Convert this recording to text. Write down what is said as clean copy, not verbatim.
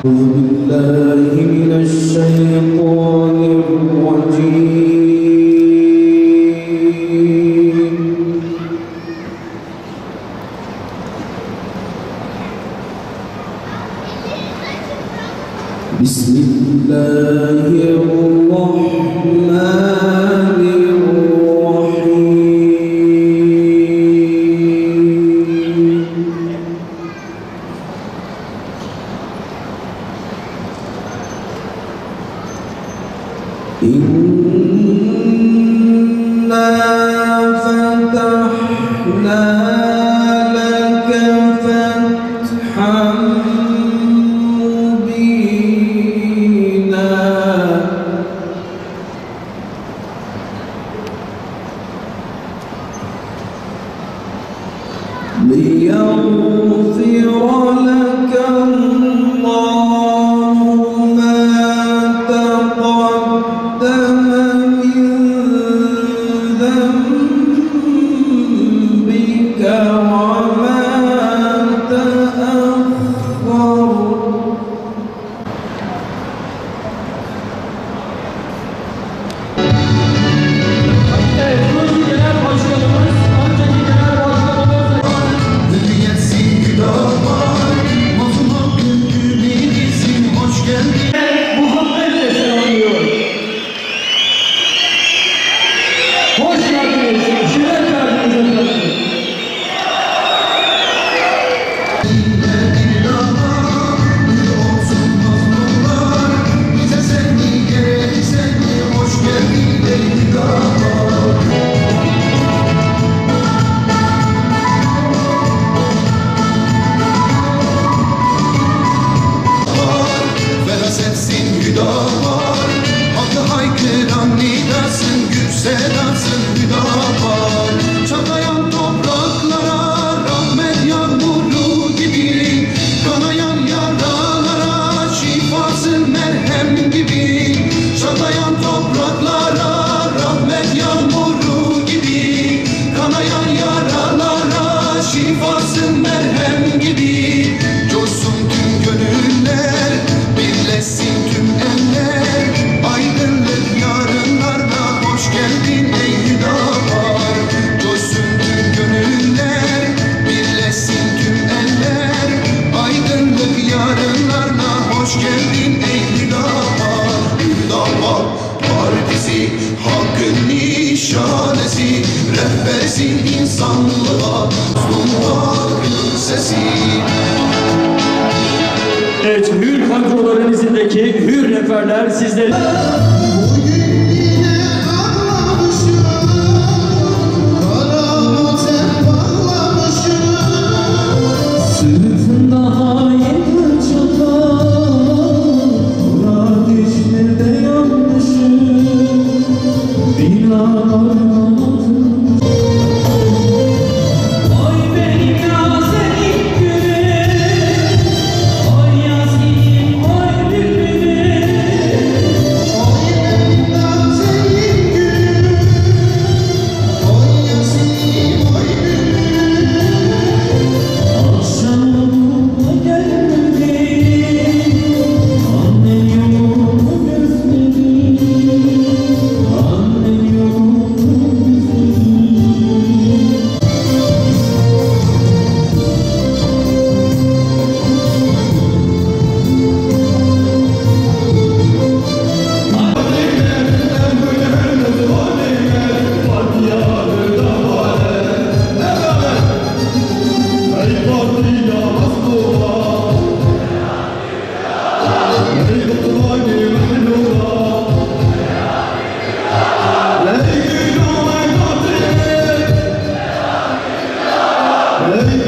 بالله من الشيطان الرجيم بسم الله الرحمن إنا فتحنا لك فتحا مبينا ليغفر لك الله ما تقدم من ذنبك وما تأخر Sedasın hüdapar, çatlayan topraklara rahmet yağmuru gibi, kanayan yaralara şifasın merhem gibi, çatlayan topraklara rahmet yağmuru gibi, kanayan yaralara şifasın merhem gibi, coşsun tüm gönüller, birleşsin tüm eller, aydınlık yarınlarda hoş geldin ey hüdapar. Coşsun tüm gönüller, birleşsin tüm eller, aydınlık yarınlarına hoş geldin ey hüdapar. Hüdapar partisi, hakkın nişanesi, rehbersin insanlığa, hakkın sesi. Evet, hür kadroların izindeki hür neferler sizleri... Hey